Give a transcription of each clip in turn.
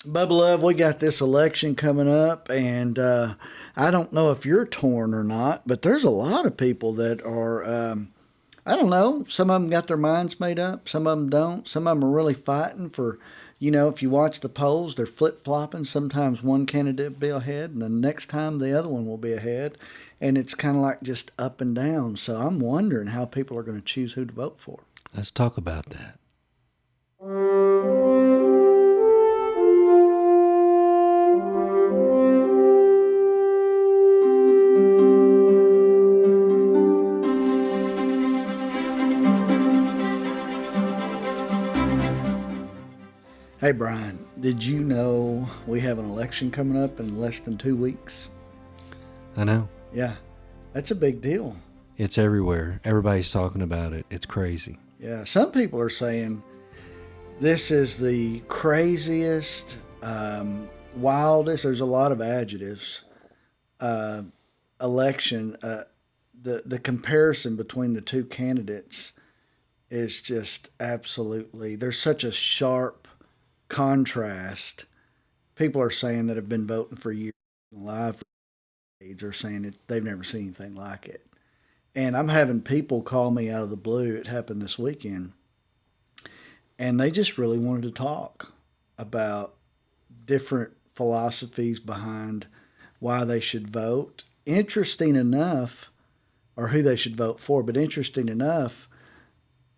Bubba Love, we got this election coming up, and I don't know if you're torn or not, but there's a lot of people that are, I don't know, some of them got their minds made up, some of them don't. Some of them are really fighting for, if you watch the polls, they're flip flopping. Sometimes one candidate will be ahead, and the next time the other one will be ahead. And it's kind of like just up and down. So I'm wondering how people are going to choose who to vote for. Let's talk about that. Hey, Brian, did you know we have an election coming up in less than 2 weeks? I know. Yeah, that's a big deal. It's everywhere. Everybody's talking about it. It's crazy. Yeah, some people are saying this is the craziest, wildest, there's a lot of adjectives, uh, election. The comparison between the two candidates is just absolutely, there's such a sharp contrast. People are saying that have been voting for years, live for decades, are saying that they've never seen anything like it. And I'm having people call me out of the blue. It happened this weekend, and they just really wanted to talk about different philosophies behind why they should vote. Interesting enough, or who they should vote for, but interesting enough,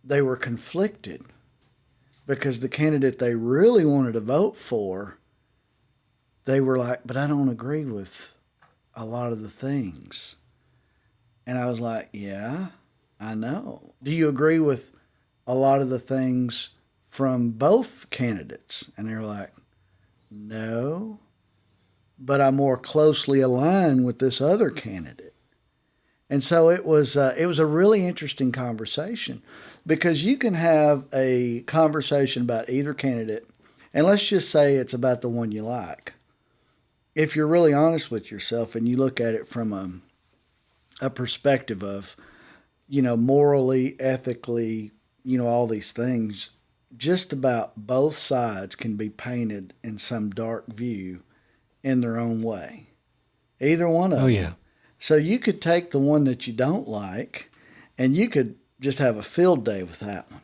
they were conflicted because the candidate they really wanted to vote for, they were like, but I don't agree with a lot of the things. And I was like, yeah, I know. Do you agree with a lot of the things from both candidates? And they were like, no, but I'm more closely aligned with this other candidate. And so it was a really interesting conversation because you can have a conversation about either candidate, and let's just say it's about the one you like. If you're really honest with yourself and you look at it from a perspective of, morally, ethically, all these things, just about both sides can be painted in some dark view in their own way. Either one Oh, of them. yeah. So you could take the one that you don't like and you could just have a field day with that one.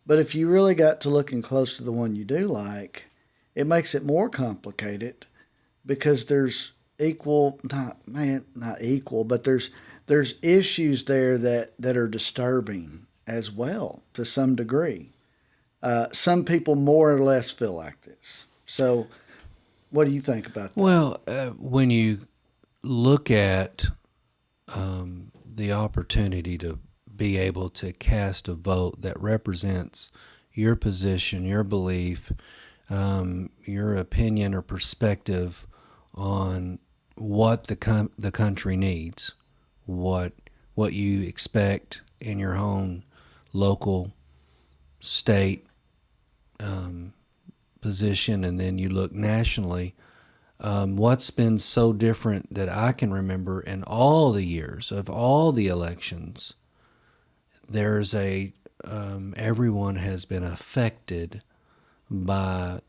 But if you really got to looking close to the one you do like, it makes it more complicated because there's not equal, but there's issues there that are disturbing as well to some degree. Some people more or less feel like this. So, what do you think about that? Well, when you look at the opportunity to be able to cast a vote that represents your position, your belief, your opinion or perspective on what the country needs, what what you expect in your own local state position, and then you look nationally. What's been so different that I can remember in all the years of all the elections? There's a everyone has been affected by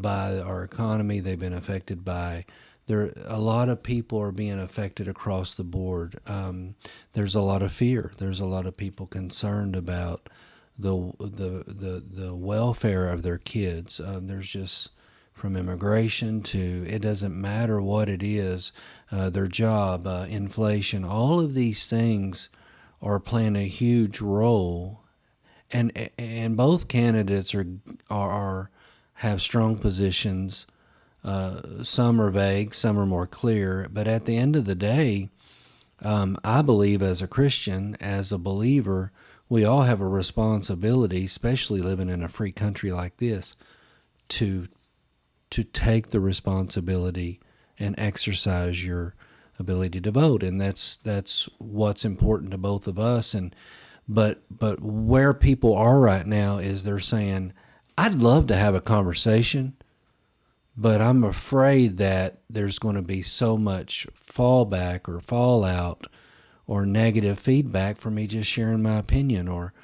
our economy. They've been affected by there. A lot of people are being affected across the board. There's a lot of fear. There's a lot of people concerned about the welfare of their kids. There's just from immigration to it doesn't matter what it is, their job, inflation, all of these things are playing a huge role, and both candidates are have strong positions. Some are vague, some are more clear, but at the end of the day, I believe as a Christian, as a believer, we all have a responsibility, especially living in a free country like this, to take the responsibility and exercise your ability to vote, and that's what's important to both of us. And but where people are right now is they're saying, I'd love to have a conversation, but I'm afraid that there's going to be so much fallback or fallout or negative feedback for me just sharing my opinion, or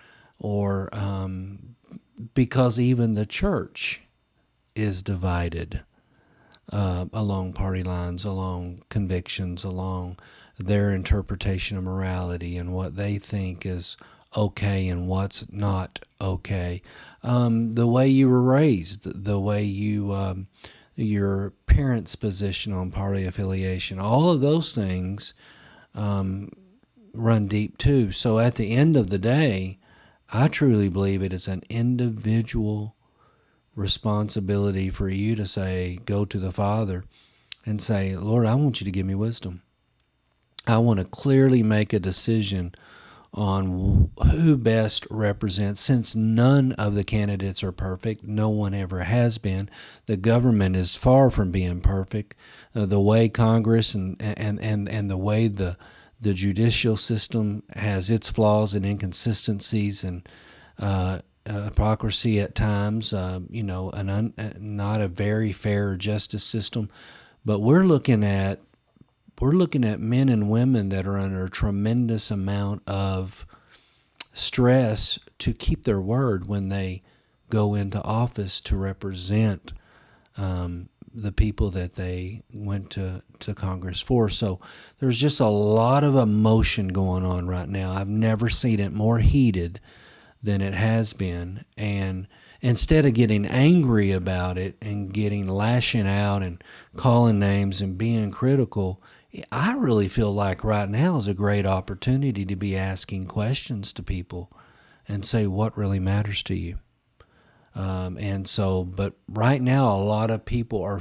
because even the church is divided along party lines, along convictions, along their interpretation of morality and what they think is okay and what's not okay. The way you were raised, the way your parents' position on party affiliation, all of those things run deep too. So at the end of the day, I truly believe it is an individual responsibility for you to say, go to the Father and say, Lord, I want you to give me wisdom. I want to clearly make a decision on who best represents, since none of the candidates are perfect. No one ever has been. The government is far from being perfect. The way Congress and the way the judicial system has its flaws and inconsistencies and hypocrisy at times, not a very fair justice system. But we're looking at men and women that are under a tremendous amount of stress to keep their word when they go into office to represent the people that they went to Congress for. So there's just a lot of emotion going on right now. I've never seen it more heated than it has been. And instead of getting angry about it and lashing out and calling names and being critical, I really feel like right now is a great opportunity to be asking questions to people and say what really matters to you. But right now, a lot of people are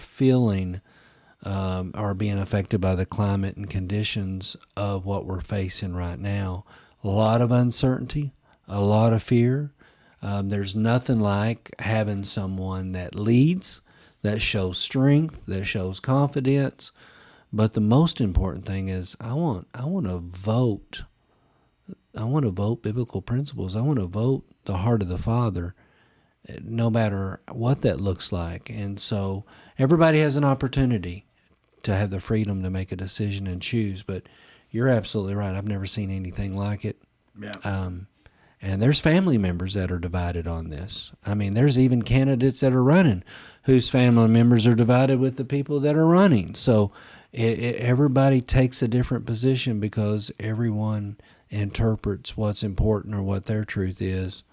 are being affected by the climate and conditions of what we're facing right now. A lot of uncertainty, a lot of fear. There's nothing like having someone that leads, that shows strength, that shows confidence. But the most important thing is I want to vote. I want to vote biblical principles. I want to vote the heart of the Father, no matter what that looks like. And so everybody has an opportunity to have the freedom to make a decision and choose. But you're absolutely right. I've never seen anything like it. Yeah. And there's family members that are divided on this. I mean, there's even candidates that are running whose family members are divided with the people that are running. So everybody takes a different position because everyone interprets what's important or what their truth is.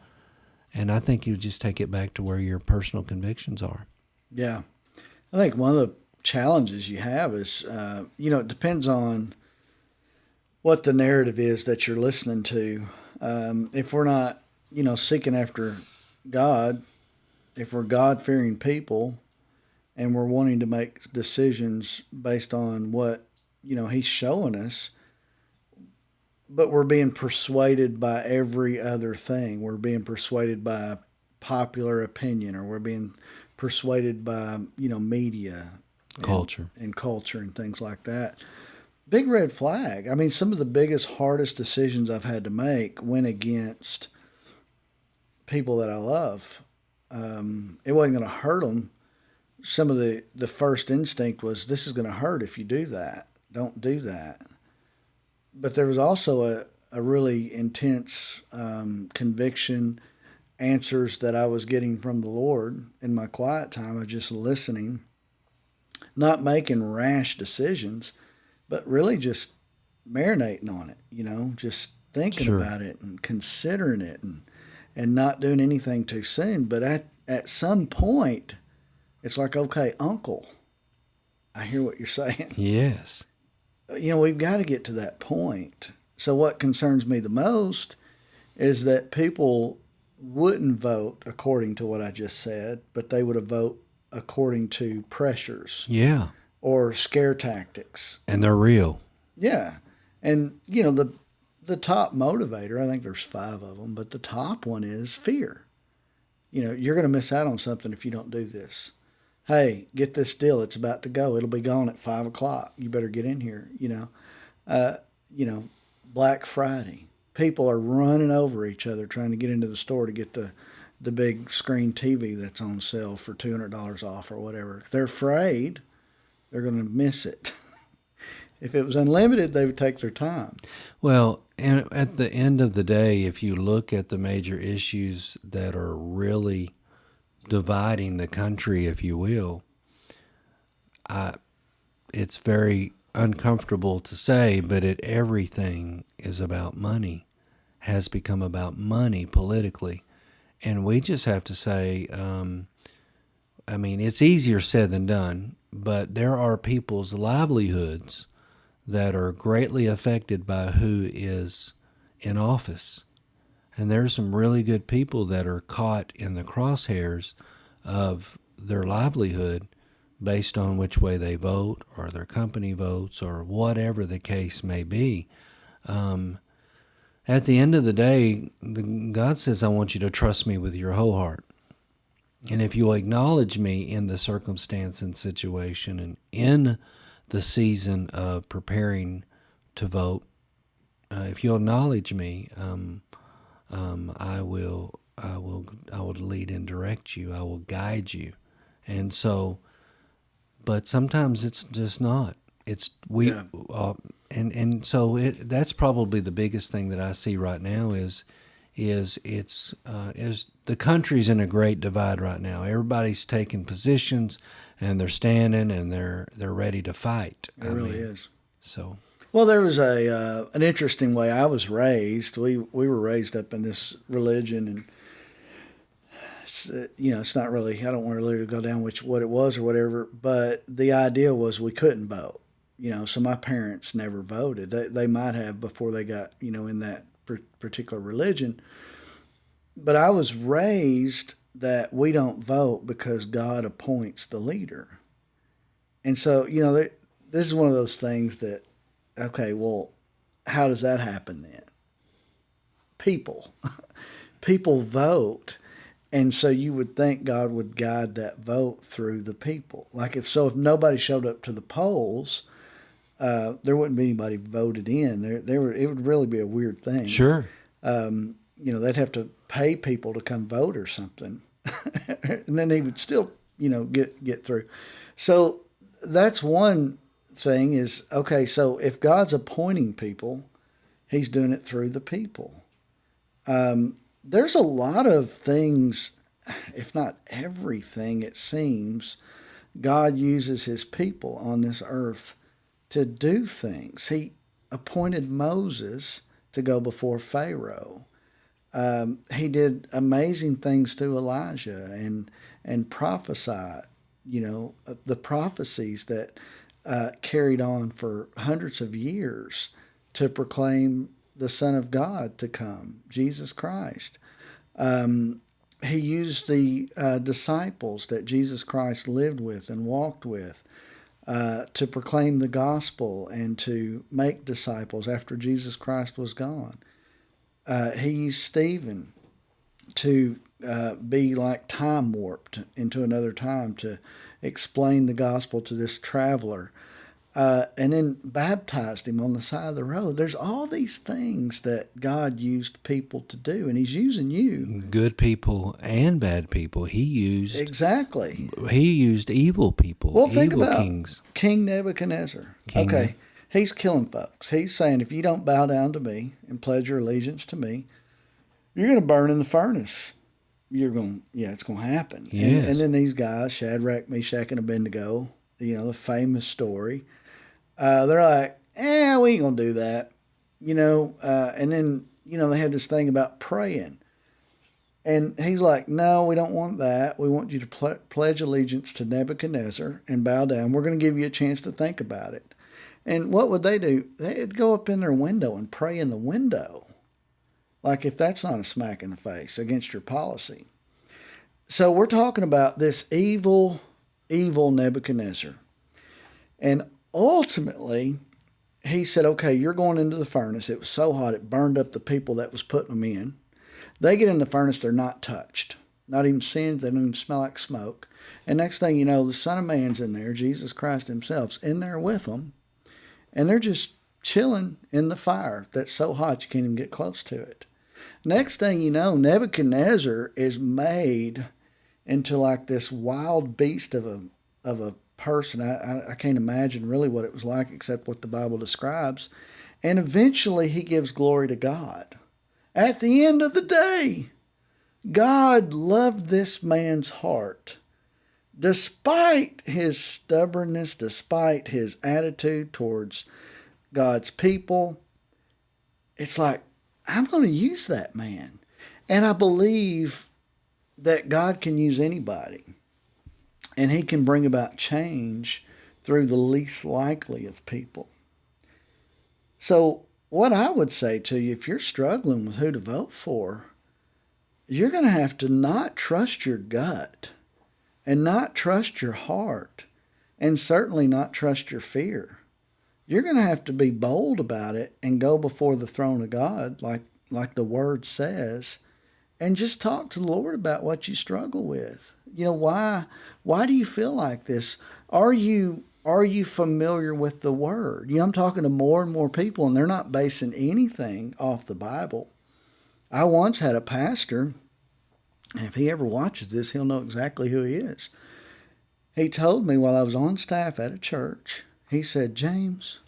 And I think you just take it back to where your personal convictions are. Yeah. I think one of the challenges you have is, it depends on what the narrative is that you're listening to. If we're not, seeking after God, if we're God-fearing people and we're wanting to make decisions based on what, He's showing us, but we're being persuaded by every other thing. We're being persuaded by popular opinion, or we're being persuaded by, media. Culture. And culture and things like that. Big red flag. I mean, some of the biggest, hardest decisions I've had to make went against people that I love. It wasn't going to hurt them. Some of the first instinct was, this is going to hurt if you do that. Don't do that. But there was also a really intense conviction, answers that I was getting from the Lord in my quiet time of just listening, not making rash decisions, but really just marinating on it, just thinking about it and considering it and not doing anything too soon. But at some point, it's like, okay, Uncle, I hear what you're saying. Yes. We've got to get to that point. So what concerns me the most is that people wouldn't vote according to what I just said, but they would vote according to pressures. Yeah. Or scare tactics. And they're real. Yeah. And, the top motivator, I think there's 5 of them, but the top one is fear. You're going to miss out on something if you don't do this. Hey, get this deal. It's about to go. It'll be gone at 5 o'clock. You better get in here, Black Friday. People are running over each other trying to get into the store to get the big screen TV that's on sale for $200 off or whatever. They're afraid they're going to miss it. If it was unlimited, they would take their time. Well, and at the end of the day, if you look at the major issues that are really dividing the country, if you will. It's very uncomfortable to say, but everything is about money, has become about money politically. And we just have to say, I mean, it's easier said than done, but there are people's livelihoods that are greatly affected by who is in office. And there's some really good people that are caught in the crosshairs of their livelihood based on which way they vote or their company votes or whatever the case may be. At the end of the day, God says, I want you to trust me with your whole heart. And if you'll acknowledge me in the circumstance and situation and in the season of preparing to vote, if you'll acknowledge me, I will lead and direct you. I will guide you. And so, but sometimes it's just not. It's we, Yeah. and so that's probably the biggest thing that I see right now is the country's in a great divide right now. Everybody's taking positions and they're standing and they're ready to fight. It really is. So Well, there was an interesting way I was raised. We were raised up in this religion, and it's not really. I don't want to really go down what it was or whatever. But the idea was we couldn't vote. So my parents never voted. They might have before they got in that particular religion. But I was raised that we don't vote because God appoints the leader. And so this is one of those things that. Okay, well, how does that happen then? People vote, and so you would think God would guide that vote through the people. Like if nobody showed up to the polls, there wouldn't be anybody voted in. It would really be a weird thing. sure. They'd have to pay people to come vote or something, and then they would still get through. So that's one thing is, okay, so if God's appointing people, he's doing it through the people. There's a lot of things, if not everything, it seems, God uses his people on this earth to do things. He appointed Moses to go before Pharaoh. He did amazing things through Elijah and prophesied, the prophecies that carried on for hundreds of years to proclaim the Son of God to come, Jesus Christ. He used the disciples that Jesus Christ lived with and walked with to proclaim the gospel and to make disciples after Jesus Christ was gone. He used Stephen to be like time warped into another time to explain the gospel to this traveler, and then baptized him on the side of the road. There's all these things that God used people to do, and he's using you. Good people and bad people. Exactly. He used evil people, Well, think evil about kings. King Nebuchadnezzar. Okay, he's killing folks. He's saying, if you don't bow down to me and pledge your allegiance to me, you're going to burn in the furnace. It's going to happen. Yes. And then these guys, Shadrach, Meshach, and Abednego, the famous story, they're like, we ain't going to do that. And then, they had this thing about praying. And he's like, no, we don't want that. We want you to pledge allegiance to Nebuchadnezzar and bow down. We're going to give you a chance to think about it. And what would they do? They'd go up in their window and pray in the window. Like if that's not a smack in the face against your policy. So we're talking about this evil Nebuchadnezzar. And ultimately, he said, okay, you're going into the furnace. It was so hot, it burned up the people that was putting them in. They get in the furnace, they're not touched. Not even singed, they don't even smell like smoke. And next thing you know, the Son of Man's in there, Jesus Christ himself's in there with them. And they're just chilling in the fire that's so hot you can't even get close to it. Next thing you know, Nebuchadnezzar is made into like this wild beast of a person. I can't imagine really what it was like except what the Bible describes. And eventually he gives glory to God. At the end of the day, God loved this man's heart. Despite his stubbornness, despite his attitude towards God's people, it's like, I'm going to use that man. And I believe that God can use anybody. And he can bring about change through the least likely of people. So what I would say to you, if you're struggling with who to vote for, you're going to have to not trust your gut and not trust your heart and certainly not trust your fear. You're going to have to be bold about it and go before the throne of God like the word says and just talk to the Lord about what you struggle with. You know, why do you feel like this? Are you familiar with the word? You know, I'm talking to more and more people and they're not basing anything off the Bible. I once had a pastor, and if he ever watches this, he'll know exactly who he is. He told me while I was on staff at a church, he said, James,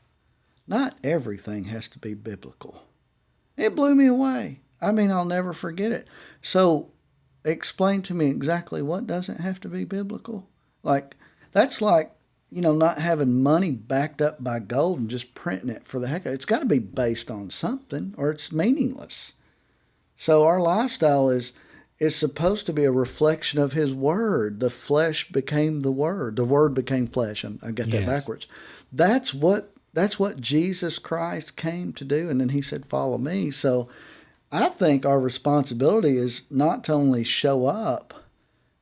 not everything has to be biblical. It blew me away. I mean, I'll never forget it. So explain to me exactly what doesn't have to be biblical. That's like, you know, not having money backed up by gold and just printing it for the heck of it. It's got to be based on something or it's meaningless. So our lifestyle is supposed to be a reflection of his word. The flesh became the word. The word became flesh. I got that backwards. That's what Jesus Christ came to do. And then he said, follow me. So I think our responsibility is not to only show up,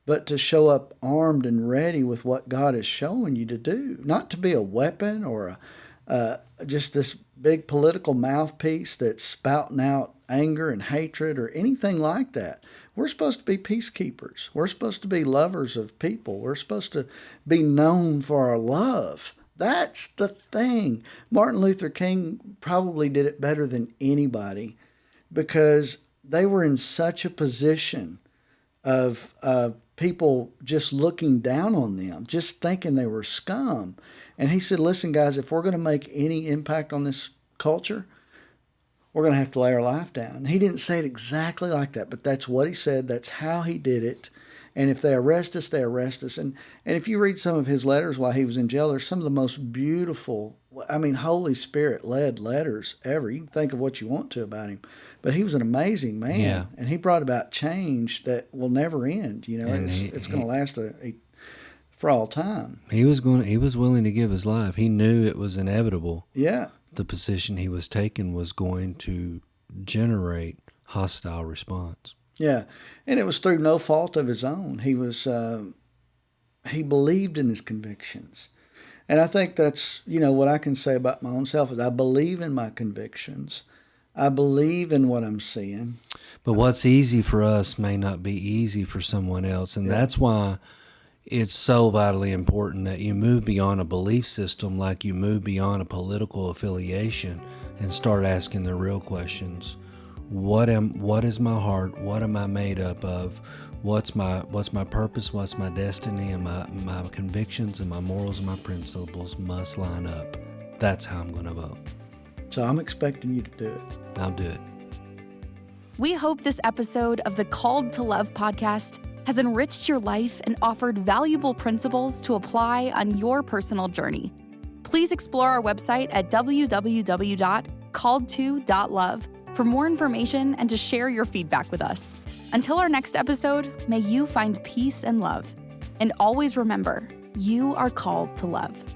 but to show up armed and ready with what God is showing you to do. Not to be a weapon or just this big political mouthpiece that's spouting out anger and hatred or anything like that. We're supposed to be peacekeepers. We're supposed to be lovers of people. We're supposed to be known for our love. That's the thing. Martin Luther King probably did it better than anybody because they were in such a position of people just looking down on them, just thinking they were scum. And he said, listen, guys, if we're going to make any impact on this culture, we're going to have to lay our life down. He didn't say it exactly like that, but that's what he said. That's how he did it. And if they arrest us, they arrest us. And if you read some of his letters while he was in jail, they're some of the most beautiful, Holy Spirit-led letters ever. You can think of what you want to about him. But he was an amazing man, and he brought about change that will never end. You know, it's going to last for all time. He was willing to give his life. He knew it was inevitable. Yeah. The position he was taking was going to generate hostile response. Yeah, and it was through no fault of his own. He believed in his convictions. And I think that's, what I can say about my own self is I believe in my convictions. I believe in what I'm seeing. But what's easy for us may not be easy for someone else. And that's why it's so vitally important that you move beyond a belief system like you move beyond a political affiliation and start asking the real questions. What is my heart? What am I made up of? What's my purpose? What's my destiny? And my convictions and my morals and my principles must line up. That's how I'm going to vote. So I'm expecting you to do it. I'll do it. We hope this episode of the Called to Love podcast has enriched your life and offered valuable principles to apply on your personal journey. Please explore our website at www.calledto.love for more information and to share your feedback with us. Until our next episode, may you find peace and love. And always remember, you are called to love.